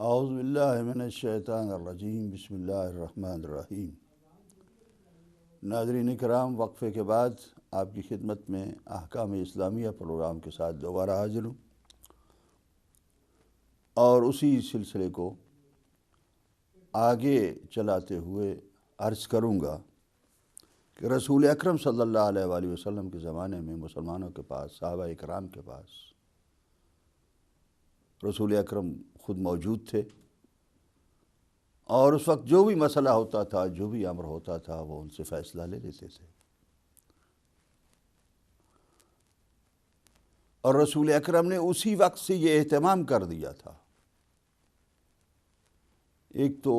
اعوذ باللہ من الشیطان الرجیم، بسم اللہ الرحمن الرحیم۔ ناظرین کرام، وقفے کے بعد آپ کی خدمت میں احکام اسلامیہ پروگرام کے ساتھ دوبارہ حاضر ہوں، اور اسی سلسلے کو آگے چلاتے ہوئے عرض کروں گا کہ رسول اکرم صلی اللہ علیہ وآلہ وسلم کے زمانے میں مسلمانوں کے پاس، صحابہ کرام کے پاس، رسول اکرم خود موجود تھے، اور اس وقت جو بھی مسئلہ ہوتا تھا، جو بھی امر ہوتا تھا، وہ ان سے فیصلہ لے لیتے تھے۔ اور رسول اکرم نے اسی وقت سے یہ اہتمام کر دیا تھا۔ ایک تو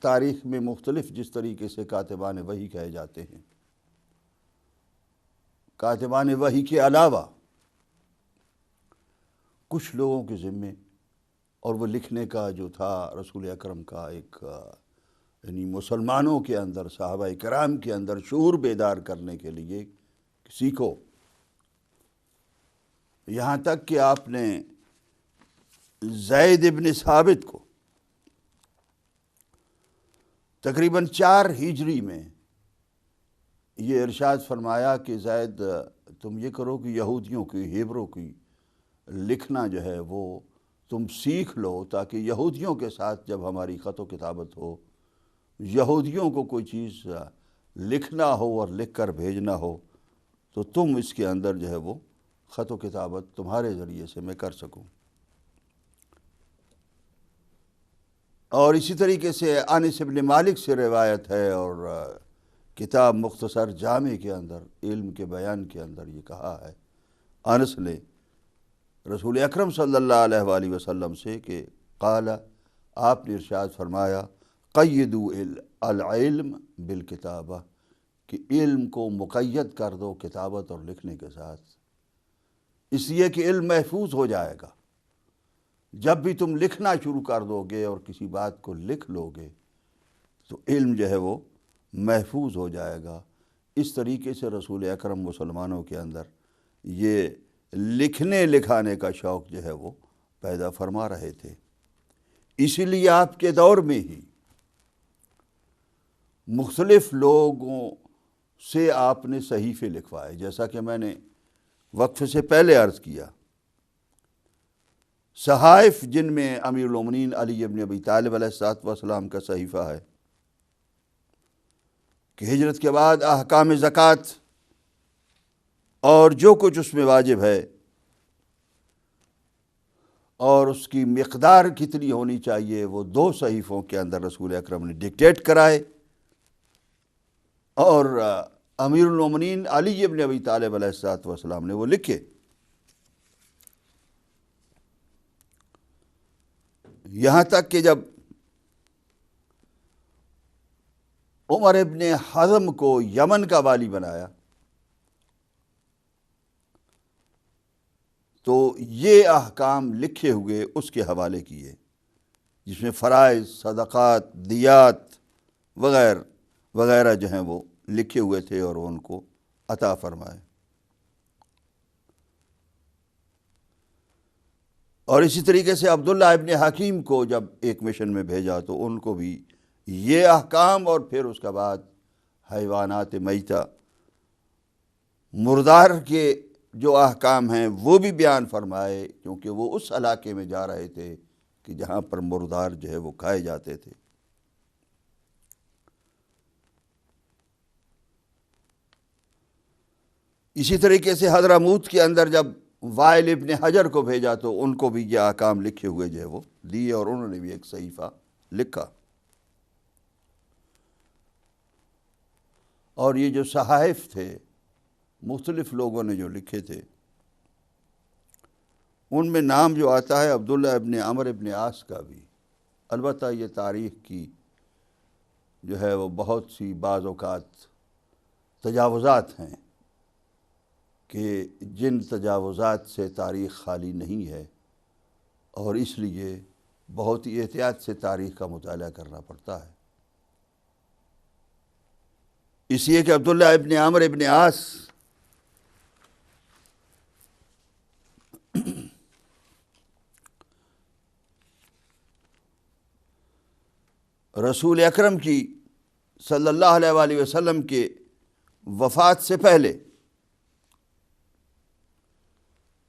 تاریخ میں مختلف جس طریقے سے کاتبان وحی کہے جاتے ہیں، کاتبان وحی کے علاوہ کچھ لوگوں کے ذمے، اور وہ لکھنے کا جو تھا رسول اکرم کا ایک یعنی مسلمانوں کے اندر، صحابہ کرام کے اندر شعور بیدار کرنے کے لیے سیکھو، یہاں تک کہ آپ نے زید ابن ثابت کو تقریباً 4 ہجری میں یہ ارشاد فرمایا کہ زید، تم یہ کرو کہ یہودیوں کی، ہیبروں کی لکھنا جو ہے وہ تم سیکھ لو، تاکہ یہودیوں کے ساتھ جب ہماری خط و کتابت ہو، یہودیوں کو کوئی چیز لکھنا ہو اور لکھ کر بھیجنا ہو، تو تم اس کے اندر جو ہے وہ خط و کتابت تمہارے ذریعے سے میں کر سکوں۔ اور اسی طریقے سے انس بن مالک سے روایت ہے، اور کتاب مختصر جامع کے اندر، علم کے بیان کے اندر یہ کہا ہے انس نے رسول اکرم صلی اللہ علیہ وآلہ وسلم سے کہ قال، آپ نے ارشاد فرمایا، قیدوا العلم بالکتابہ، کہ علم کو مقید کر دو کتابت اور لکھنے کے ساتھ، اس لیے کہ علم محفوظ ہو جائے گا۔ جب بھی تم لکھنا شروع کر دو گے اور کسی بات کو لکھ لو گے تو علم جو ہے وہ محفوظ ہو جائے گا۔ اس طریقے سے رسول اکرم مسلمانوں کے اندر یہ لکھنے لکھانے کا شوق جو ہے وہ پیدا فرما رہے تھے۔ اسی لیے آپ کے دور میں ہی مختلف لوگوں سے آپ نے صحیفے لکھوائے، جیسا کہ میں نے وقفے سے پہلے عرض کیا، صحائف جن میں امیر المومنین علی بن ابی طالب علیہ السلام کا صحیفہ ہے کہ ہجرت کے بعد احکام زکوٰۃ اور جو کچھ اس میں واجب ہے اور اس کی مقدار کتنی ہونی چاہیے، وہ 2 صحیفوں کے اندر رسول اکرم نے ڈکٹیٹ کرائے، اور امیر المومنین علی بن ابی طالب علیہ السلام نے وہ لکھے۔ یہاں تک کہ جب عمر ابن حزم کو یمن کا والی بنایا تو یہ احکام لکھے ہوئے اس کے حوالے کیے، جس میں فرائض، صدقات، دیات وغیرہ وغیرہ جو ہیں وہ لکھے ہوئے تھے اور ان کو عطا فرمائے۔ اور اسی طریقے سے عبداللہ ابن حکیم کو جب ایک مشن میں بھیجا تو ان کو بھی یہ احکام، اور پھر اس کے بعد حیوانات میتہ، مردار کے جو احکام ہیں وہ بھی بیان فرمائے، کیونکہ وہ اس علاقے میں جا رہے تھے کہ جہاں پر مردار جو ہے وہ کھائے جاتے تھے۔ اسی طریقے سے حضرموت کے اندر جب وائل ابن حجر کو بھیجا تو ان کو بھی یہ احکام لکھے ہوئے جو ہے وہ دیے، اور انہوں نے بھی ایک صحیفہ لکھا۔ اور یہ جو صحائف تھے مختلف لوگوں نے جو لکھے تھے، ان میں نام جو آتا ہے عبداللہ ابن عمر ابن عاص کا بھی، البتہ یہ تاریخ کی جو ہے وہ بہت سی بعض اوقات تجاوزات ہیں کہ جن تجاوزات سے تاریخ خالی نہیں ہے، اور اس لیے بہت ہی احتیاط سے تاریخ کا مطالعہ کرنا پڑتا ہے۔ اس لیے کہ عبداللہ ابن عمر ابن عاص رسول اکرم کی صلی اللہ علیہ وآلہ وسلم کے وفات سے پہلے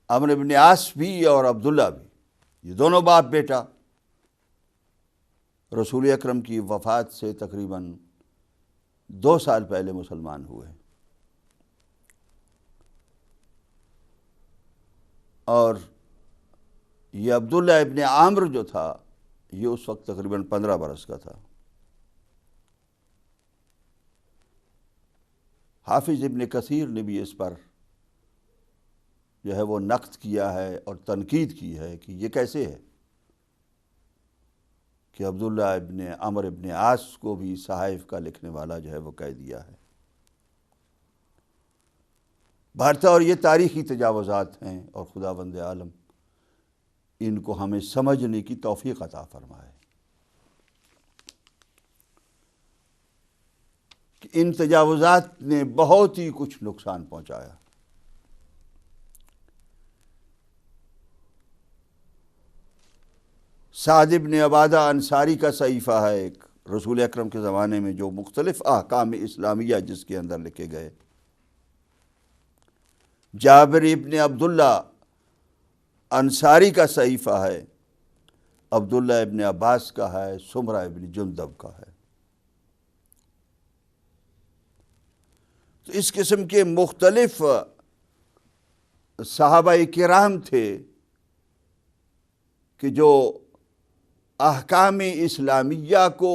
عمرو بن عاص بھی اور عبداللہ بھی، یہ دونوں باپ بیٹا رسول اکرم کی وفات سے تقریباً 2 سال پہلے مسلمان ہوئے، اور یہ عبداللہ ابن عامر جو تھا یہ اس وقت تقریباً 15 برس کا تھا۔ حافظ ابن کثیر نے بھی اس پر جو ہے وہ نقد کیا ہے اور تنقید کی ہے کہ یہ کیسے ہے کہ عبداللہ ابن عمرو ابن عاص کو بھی صحائف کا لکھنے والا جو ہے وہ کہہ دیا ہے۔ بہرحال اور یہ تاریخی تجاوزات ہیں، اور خداوند عالم ان کو ہمیں سمجھنے کی توفیق عطا فرمائے کہ ان تجاوزات نے بہت ہی کچھ نقصان پہنچایا۔ سعد بن عبادہ انصاری کا صحیفہ ہے ایک رسول اکرم کے زمانے میں، جو مختلف احکام اسلامیہ جس کے اندر لکھے گئے۔ جابر ابن عبداللہ انصاری کا صحیفہ ہے، عبداللہ ابن عباس کا ہے، سمرہ ابن جندب کا ہے۔ تو اس قسم کے مختلف صحابہ کرام تھے کہ جو احکام اسلامیہ کو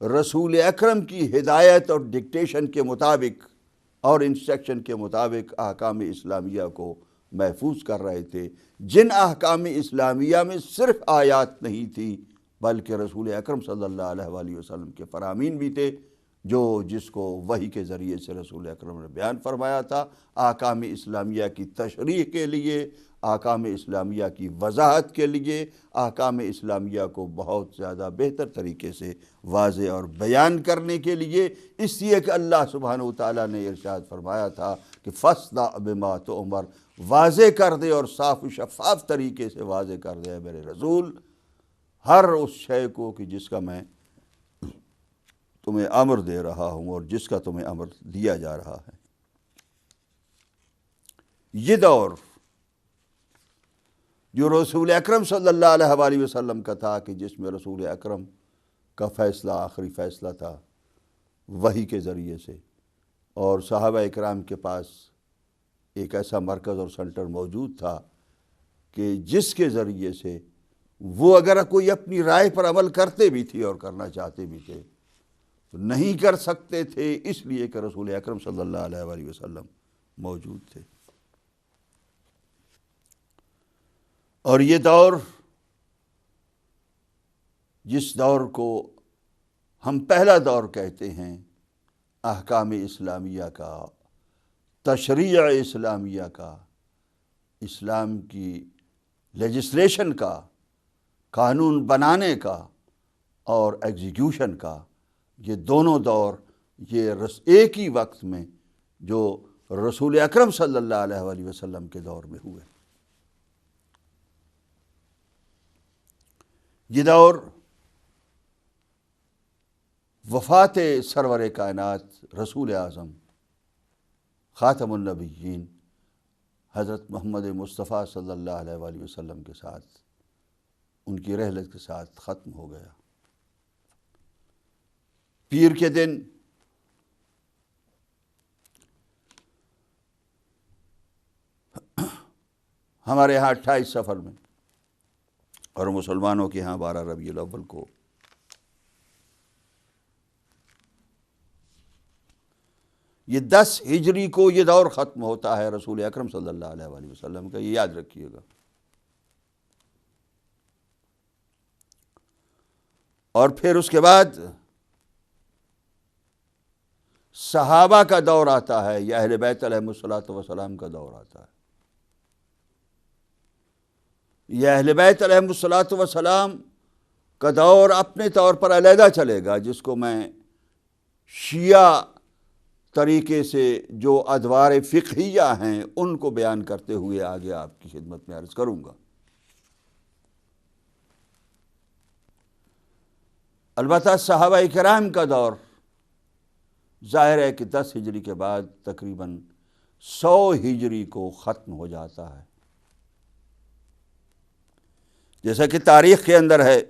رسول اکرم کی ہدایت اور ڈکٹیشن کے مطابق اور انسٹرکشن کے مطابق احکام اسلامیہ کو محفوظ کر رہے تھے، جن احکام اسلامیہ میں صرف آیات نہیں تھی بلکہ رسول اکرم صلی اللہ علیہ وآلہ وسلم کے فرامین بھی تھے، جس کو وحی کے ذریعے سے رسول اکرم نے بیان فرمایا تھا، احکام اسلامیہ کی تشریح کے لیے، احکام اسلامیہ کی وضاحت کے لیے، احکام اسلامیہ کو بہت زیادہ بہتر طریقے سے واضح اور بیان کرنے کے لیے، اس لیے کہ اللہ سبحانہ وتعالیٰ نے ارشاد فرمایا تھا کہ فَاصْدَعْ بِمَا تُؤْمَرُ، واضح کر دے اور صاف و شفاف طریقے سے واضح کر دے میرے رسول ہر اس شے کو کہ جس کا میں تمہیں امر دے رہا ہوں اور جس کا تمہیں امر دیا جا رہا ہے۔ یہ دور جو رسول اکرم صلی اللہ علیہ وآلہ وسلم کا تھا کہ جس میں رسول اکرم کا فیصلہ آخری فیصلہ تھا وحی کے ذریعے سے، اور صحابہ اکرام کے پاس ایک ایسا مرکز اور سنٹر موجود تھا کہ جس کے ذریعے سے وہ اگر کوئی اپنی رائے پر عمل کرتے بھی تھے اور کرنا چاہتے بھی تھے تو نہیں کر سکتے تھے، اس لیے کہ رسول اکرم صلی اللہ علیہ وآلہ وسلم موجود تھے۔ اور یہ دور، جس دور کو ہم پہلا دور کہتے ہیں احکام اسلامیہ کا، تشریع اسلامیہ کا، اسلام کی لیجسلیشن کا، قانون بنانے کا اور ایگزیکیوشن کا، یہ دونوں دور یہ ایک ہی وقت میں جو رسول اکرم صلی اللہ علیہ وآلہ وسلم کے دور میں ہوئے۔ یہ دور وفات سرور کائنات رسول اعظم خاتم النبیین حضرت محمد مصطفیٰ صلی اللہ علیہ وآلہ وسلم کے ساتھ، ان کی رحلت کے ساتھ ختم ہو گیا۔ پیر کے دن ہمارے ہاں 28 سفر میں اور مسلمانوں کے ہاں 12 ربیع الاول کو یہ 10 ہجری کو یہ دور ختم ہوتا ہے رسول اکرم صلی اللہ علیہ وآلہ وسلم کا، یہ یاد رکھیے گا۔ اور پھر اس کے بعد صحابہ کا دور آتا ہے، یہ اہل بیت علیہم الصلوۃ والسلام کا دور آتا ہے۔ یہ اہل بیت علیہم الصلوۃ والسلام کا دور اپنے طور پر علیحدہ چلے گا، جس کو میں شیعہ طریقے سے جو ادوار فقہیہ ہیں ان کو بیان کرتے ہوئے آگے آپ کی خدمت میں عرض کروں گا۔ البتہ صحابہ کرام کا دور ظاہر ہے کہ 10 ہجری کے بعد تقریباً 100 ہجری کو ختم ہو جاتا ہے. جیسا کہ تاریخ کے اندر ہے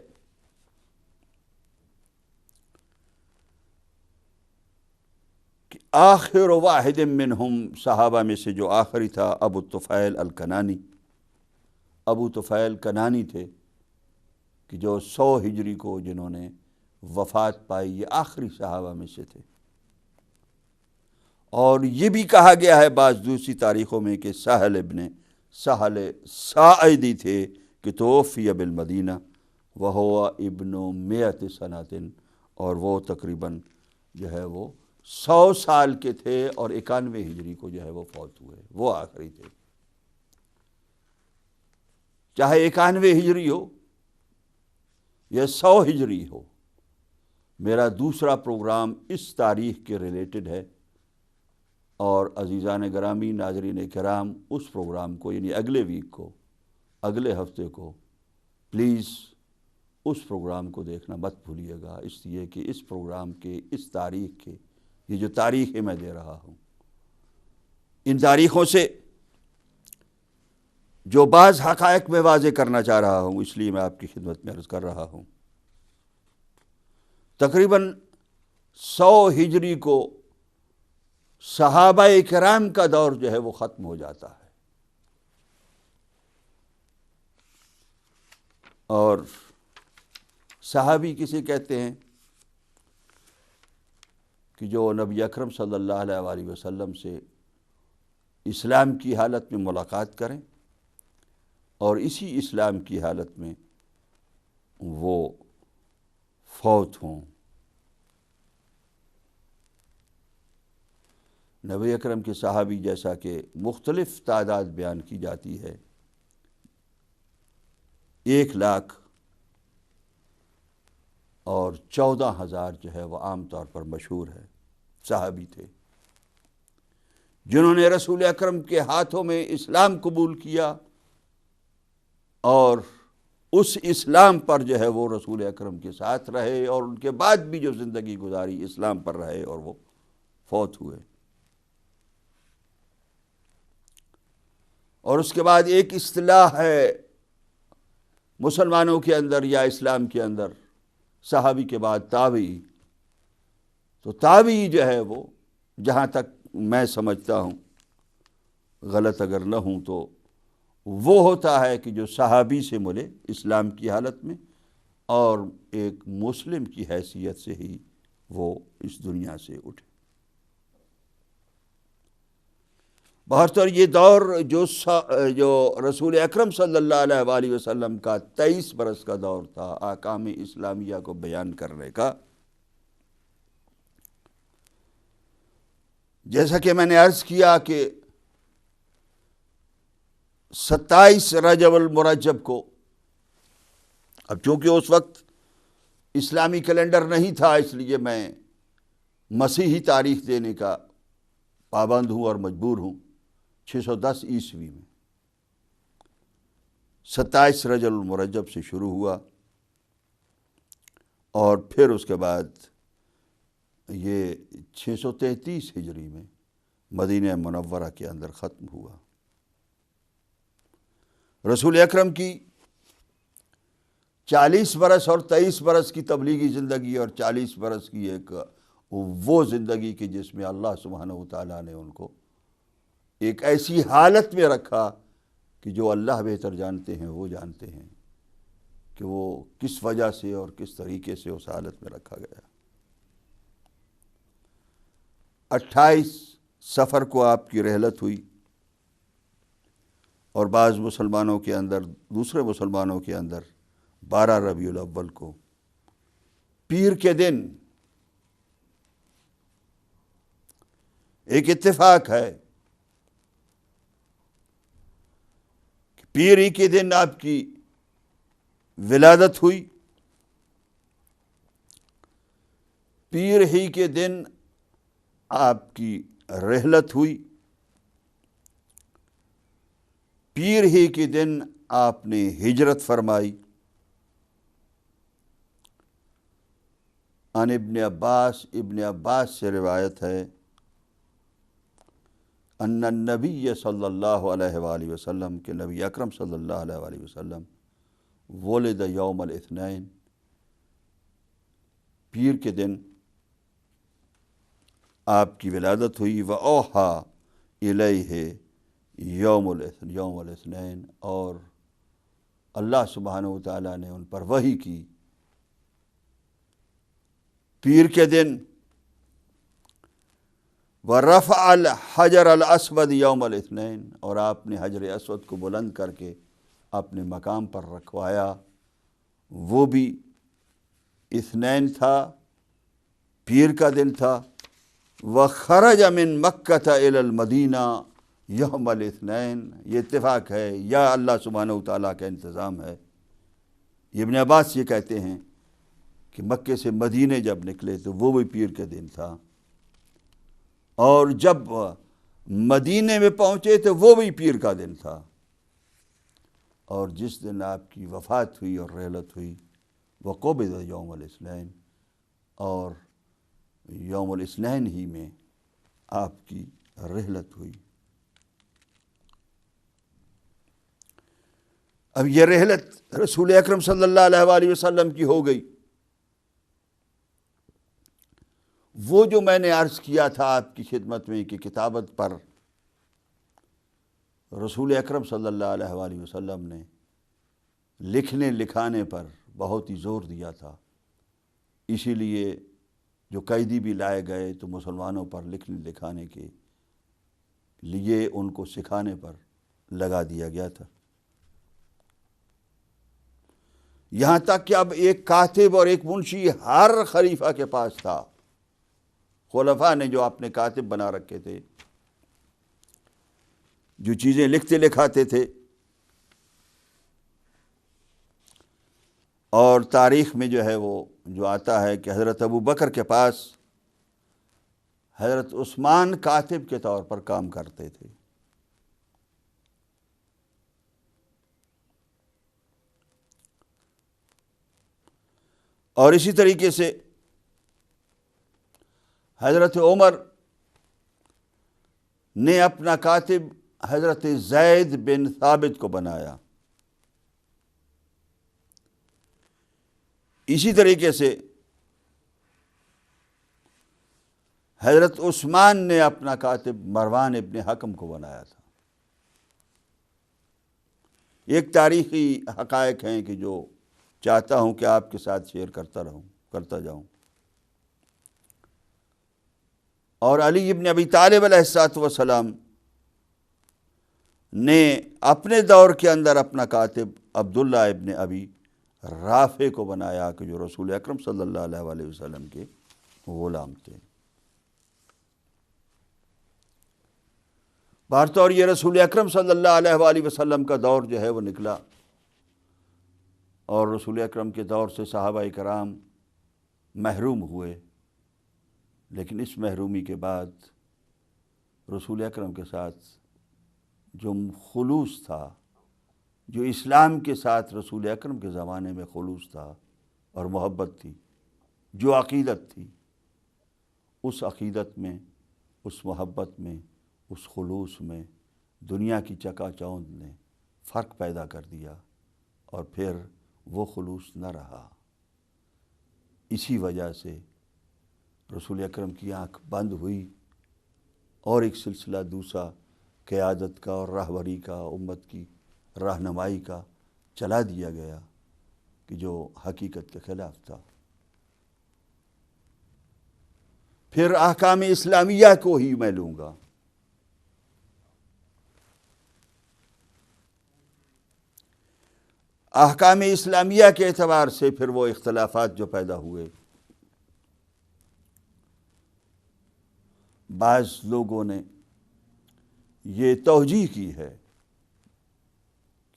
کہ آخر واحد منہم، صحابہ میں سے جو آخری تھا ابو طفیل الکنانی، ابو طفیل کنانی تھے کہ جو 100 ہجری کو جنہوں نے وفات پائی، یہ آخری صحابہ میں سے تھے. اور یہ بھی کہا گیا ہے بعض دوسری تاریخوں میں کہ سہل ساعدی تھے کہ توفی بالمدینہ وہو ابن 100 سنۃ، اور وہ تقریباً جو ہے وہ 100 سال کے تھے اور 91 ہجری کو جو ہے وہ فوت ہوئے. وہ آخری تھے. چاہے 91 ہجری ہو یا 100 ہجری ہو، میرا دوسرا پروگرام اس تاریخ کے ریلیٹڈ ہے. اور عزیزان گرامی، ناظرین کرام، اس پروگرام کو یعنی اگلے ویک کو، اگلے ہفتے کو پلیز اس پروگرام کو دیکھنا مت بھولیے گا، اس لیے کہ اس پروگرام کے، اس تاریخ کے، یہ جو تاریخیں میں دے رہا ہوں، ان تاریخوں سے جو بعض حقائق میں واضح کرنا چاہ رہا ہوں، اس لیے میں آپ کی خدمت میں عرض کر رہا ہوں. تقریباً 100 ہجری کو صحابہ کرام کا دور جو ہے وہ ختم ہو جاتا ہے. اور صحابی کسے کہتے ہیں کہ جو نبی اکرم صلی اللہ علیہ وآلہ وسلم سے اسلام کی حالت میں ملاقات کریں اور اسی اسلام کی حالت میں وہ فوت ہوں. نبی اکرم کے صحابی جیسا کہ مختلف تعداد بیان کی جاتی ہے، 1,00,000 اور 14,000 جو ہے وہ عام طور پر مشہور ہے، صحابی تھے جنہوں نے رسول اکرم کے ہاتھوں میں اسلام قبول کیا اور اس اسلام پر جو ہے وہ رسول اکرم کے ساتھ رہے، اور ان کے بعد بھی جو زندگی گزاری اسلام پر رہے اور وہ فوت ہوئے. اور اس کے بعد ایک اصطلاح ہے مسلمانوں کے اندر یا اسلام کے اندر، صحابی کے بعد تابعی. تو تابعی جو ہے وہ، جہاں تک میں سمجھتا ہوں، غلط اگر نہ ہوں تو وہ ہوتا ہے کہ جو صحابی سے ملے اسلام کی حالت میں اور ایک مسلم کی حیثیت سے ہی وہ اس دنیا سے اٹھے. بہرطور یہ دور جو رسول اکرم صلی اللہ علیہ وآلہ وسلم کا 23 برس کا دور تھا احکام اسلامیہ کو بیان کرنے کا، جیسا کہ میں نے عرض کیا کہ 27 رجب المرجب کو، اب چونکہ اس وقت اسلامی کیلنڈر نہیں تھا، اس لیے میں مسیحی تاریخ دینے کا پابند ہوں اور مجبور ہوں. 610 عیسوی میں 27 رجب المرجب سے شروع ہوا اور پھر اس کے بعد یہ 633 ہجری میں مدینہ منورہ کے اندر ختم ہوا. رسول اکرم کی 40 برس اور 23 برس کی تبلیغی زندگی اور 40 برس کی ایک وہ زندگی کی جس میں اللہ سبحانہ وتعالیٰ نے ان کو ایک ایسی حالت میں رکھا کہ جو اللہ بہتر جانتے ہیں، وہ جانتے ہیں کہ وہ کس وجہ سے اور کس طریقے سے اس حالت میں رکھا گیا. 28 سفر کو آپ کی رحلت ہوئی اور بعض مسلمانوں کے اندر، دوسرے مسلمانوں کے اندر 12 ربیع الاول کو پیر کے دن ایک اتفاق ہے کہ پیر ہی کے دن آپ کی ولادت ہوئی، پیر ہی کے دن آپ کی رحلت ہوئی، پیر ہی کے دن آپ نے ہجرت فرمائی. عن ابن عباس سے روایت ہے ان النبی صلی اللہ علیہ وآلہ وسلم کہ نبی اکرم صلی اللہ علیہ وآلہ وسلم ولد یوم الاثنین پیر کے دن آپ کی ولادت ہوئی، وَأَوْحَى إِلَيْهِ یوم الاثنین، اور اللہ سبحانہ وتعالیٰ نے ان پر وحی کی پیر کے دن، وَرَفَعَ الْحَجَرَ الْأَسْوَدَ یوم الاثنین، اور آپ نے حجر اسود کو بلند کر کے اپنے مقام پر رکھوایا، وہ بھی اثنین تھا، پیر کا دن تھا۔ وَخَرَجَ مِن مَكَّةَ إِلَى الْمَدِينَةِ یوم الاثنین، یہ اتفاق ہے یا اللہ سبحانہ وتعالیٰ کا انتظام ہے۔ ابن عباس یہ کہتے ہیں کہ مکے سے مدینے جب نکلے تو وہ بھی پیر کے دن تھا، اور جب مدینے میں پہنچے تو وہ بھی پیر کا دن تھا، اور جس دن آپ کی وفات ہوئی اور رحلت ہوئی وہ قبض یوم الاثنین، اور یوم الاثنین ہی میں آپ کی رحلت ہوئی۔ اب یہ رحلت رسول اکرم صلی اللہ علیہ وآلہ وسلم کی ہو گئی۔ وہ جو میں نے عرض کیا تھا آپ کی خدمت میں کہ کتابت پر رسول اکرم صلی اللہ علیہ وآلہ وسلم نے لکھنے لکھانے پر بہت ہی زور دیا تھا، اسی لیے جو قیدی بھی لائے گئے تو مسلمانوں پر لکھنے لکھانے کے لیے ان کو سکھانے پر لگا دیا گیا تھا، یہاں تک کہ اب ایک کاتب اور ایک منشی ہر خلیفہ کے پاس تھا۔ خلفاء نے جو اپنے کاتب بنا رکھے تھے، جو چیزیں لکھتے لکھاتے تھے، اور تاریخ میں جو ہے وہ جو آتا ہے کہ حضرت ابو بکر کے پاس حضرت عثمان کاتب کے طور پر کام کرتے تھے۔ اور اسی طریقے سے حضرت عمر نے اپنا کاتب حضرت زید بن ثابت کو بنایا، اسی طریقے سے حضرت عثمان نے اپنا کاتب مروان ابن حکم کو بنایا تھا۔ ایک تاریخی حقائق ہیں کہ جو چاہتا ہوں کہ آپ کے ساتھ شیئر کرتا جاؤں۔ اور علی ابن ابی طالب علیہ السلام نے اپنے دور کے اندر اپنا کاتب عبداللہ ابن ابی رافع کو بنایا کہ جو رسول اکرم صلی اللہ علیہ وآلہ وسلم کے غلام تھے۔ بہرطور یہ رسول اکرم صلی اللہ علیہ وآلہ وسلم کا دور جو ہے وہ نکلا، اور رسول اکرم کے دور سے صحابہ کرام محروم ہوئے، لیکن اس محرومی کے بعد رسول اکرم کے ساتھ جو خلوص تھا، جو اسلام کے ساتھ رسول اکرم کے زمانے میں خلوص تھا اور محبت تھی، جو عقیدت تھی، اس عقیدت میں، اس محبت میں، اس خلوص میں دنیا کی چکا چوند نے فرق پیدا کر دیا، اور پھر وہ خلوص نہ رہا۔ اسی وجہ سے رسول اکرم کی آنکھ بند ہوئی، اور ایک سلسلہ دوسرا قیادت کا اور رہبری کا، امت کی رہنمائی کا چلا دیا گیا کہ جو حقیقت کے خلاف تھا۔ پھر احکام اسلامیہ کو ہی میں لوں گا۔ احکام اسلامیہ کے اعتبار سے پھر وہ اختلافات جو پیدا ہوئے، بعض لوگوں نے یہ توجیہ کی ہے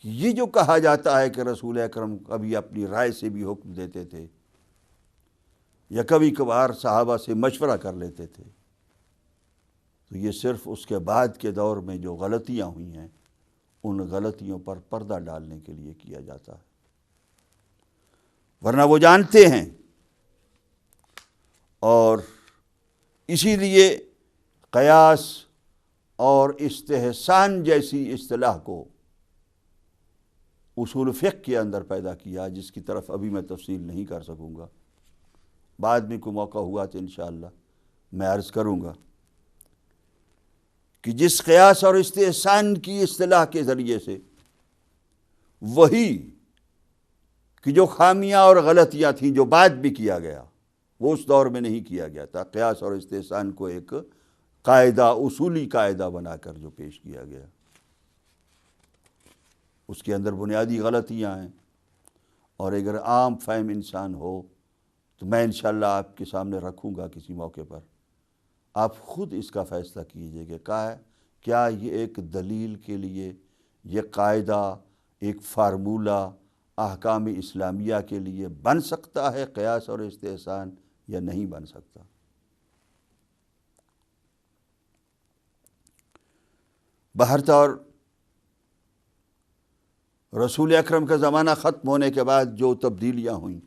کہ یہ جو کہا جاتا ہے کہ رسول اکرم کبھی اپنی رائے سے بھی حکم دیتے تھے یا کبھی کبھار صحابہ سے مشورہ کر لیتے تھے، تو یہ صرف اس کے بعد کے دور میں جو غلطیاں ہوئی ہیں ان غلطیوں پر پردہ ڈالنے کے لیے کیا جاتا ہے، ورنہ وہ جانتے ہیں اور اسی لیے قیاس اور استحسان جیسی اصطلاح کو اصول فقہ کے اندر پیدا کیا، جس کی طرف ابھی میں تفصیل نہیں کر سکوں گا، بعد میں کوئی موقع ہوا تو انشاءاللہ میں عرض کروں گا کہ جس قیاس اور استحسان کی اصطلاح کے ذریعے سے وہی کہ جو خامیاں اور غلطیاں تھیں جو بعد بھی کیا گیا، وہ اس دور میں نہیں کیا گیا تھا، قیاس اور استحسان کو ایک قاعدہ، اصولی قاعدہ بنا کر جو پیش کیا گیا، اس کے اندر بنیادی غلطیاں ہیں، اور اگر عام فہم انسان ہو تو میں انشاءاللہ آپ کے سامنے رکھوں گا کسی موقع پر، آپ خود اس کا فیصلہ کیجئے کہ کیا یہ ایک دلیل کے لیے، یہ قاعدہ، ایک فارمولہ احکام اسلامیہ کے لیے بن سکتا ہے قیاس اور استحسان، یا نہیں بن سکتا۔ بہرطور رسول اکرم کا زمانہ ختم ہونے کے بعد جو تبدیلیاں ہوئیں،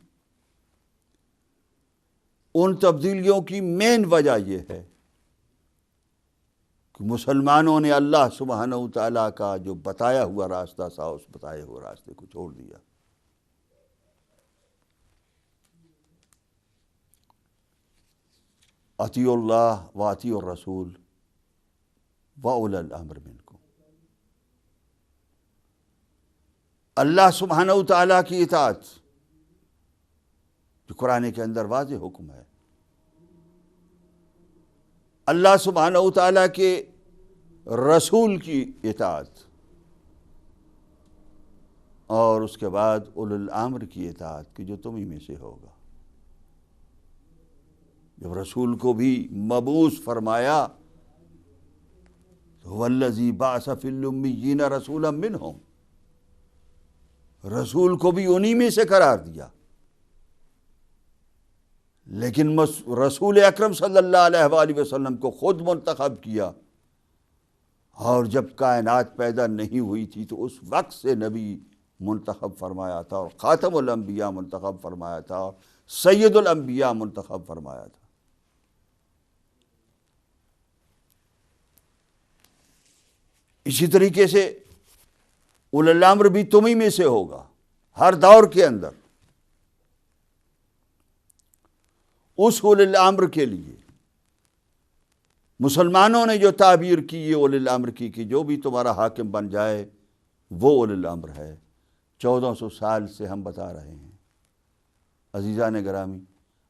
ان تبدیلیوں کی مین وجہ یہ ہے کہ مسلمانوں نے اللہ سبحانہ وتعالیٰ کا جو بتایا ہوا راستہ تھا، اس بتائے ہوئے راستے کو چھوڑ دیا۔ اطیعوا اللہ واطیعوا الرسول واولی الامر منکم۔ اللہ سبحانہ وتعالیٰ کی اطاعت، جو قرآن کے اندر واضح حکم ہے، اللہ سبحانہ وتعالیٰ کے رسول کی اطاعت، اور اس کے بعد اولو الامر کی اطاعت کہ جو تمہیں میں سے ہوگا۔ جب رسول کو بھی مبعوث فرمایا تو والذی بعث فی الامیین رسولا منہم، رسول کو بھی انہی میں سے قرار دیا، لیکن رسول اکرم صلی اللہ علیہ وآلہ وسلم کو خود منتخب کیا، اور جب کائنات پیدا نہیں ہوئی تھی تو اس وقت سے نبی منتخب فرمایا تھا، اور خاتم الانبیاء منتخب فرمایا تھا، اور سید الانبیاء منتخب فرمایا تھا۔ اسی طریقے سے اولو الامر بھی تمہیں میں سے ہوگا ہر دور کے اندر۔ اس اولو الامر کے لیے مسلمانوں نے جو تعبیر کی یہ اولو الامر کی کہ جو بھی تمہارا حاکم بن جائے وہ اولو الامر ہے، 1400 سال سے ہم بتا رہے ہیں۔ عزیزان گرامی،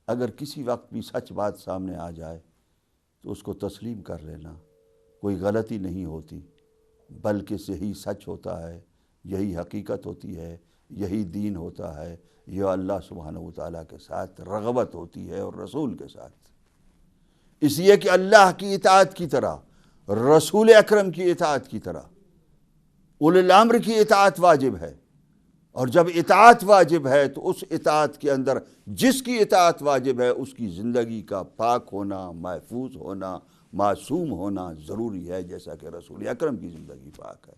اگر کسی وقت بھی سچ بات سامنے آ جائے تو اس کو تسلیم کر لینا، کوئی غلطی نہیں ہوتی، بلکہ صحیح سچ ہوتا ہے، یہی حقیقت ہوتی ہے، یہی دین ہوتا ہے، یہ اللہ سبحانہ وتعالیٰ کے ساتھ رغبت ہوتی ہے، اور رسول کے ساتھ۔ اس لیے کہ اللہ کی اطاعت کی طرح، رسول اکرم کی اطاعت کی طرح اولو الامر کی اطاعت واجب ہے، اور جب اطاعت واجب ہے تو اس اطاعت کے اندر جس کی اطاعت واجب ہے اس کی زندگی کا پاک ہونا، محفوظ ہونا، معصوم ہونا ضروری ہے، جیسا کہ رسول اکرم کی زندگی پاک ہے،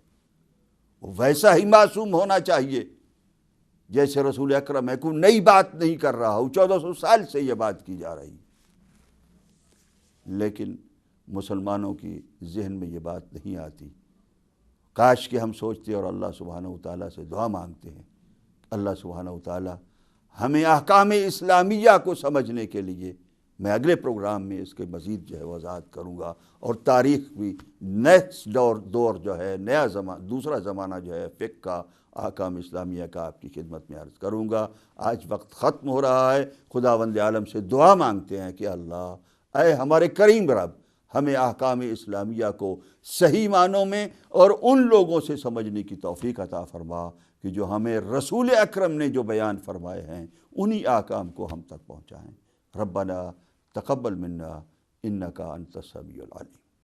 وہ ویسا ہی معصوم ہونا چاہیے جیسے رسول اکرم ہے۔ کوئی نئی بات نہیں کر رہا ہوں، 1400 سال سے یہ بات کی جا رہی، لیکن مسلمانوں کی ذہن میں یہ بات نہیں آتی۔ کاش کہ ہم سوچتے اور اللہ سبحانہ وتعالیٰ سے دعا مانگتے ہیں، اللہ سبحانہ وتعالیٰ ہمیں احکام اسلامیہ کو سمجھنے کے لیے، میں اگلے پروگرام میں اس کے مزید جو ہے وضاحت کروں گا، اور تاریخ بھی نیکسٹ دور جو ہے، نیا زمانہ، دوسرا زمانہ جو ہے فقہ کا، احکام اسلامیہ کا آپ کی خدمت میں عرض کروں گا۔ آج وقت ختم ہو رہا ہے، خداوند عالم سے دعا مانگتے ہیں کہ اللہ اے ہمارے کریم رب، ہمیں احکام اسلامیہ کو صحیح معنوں میں اور ان لوگوں سے سمجھنے کی توفیق عطا فرما کہ جو ہمیں رسول اکرم نے جو بیان فرمائے ہیں انہی احکام کو ہم تک پہنچائیں۔ ربنا تقبل منا انک انت السمیع العلیم۔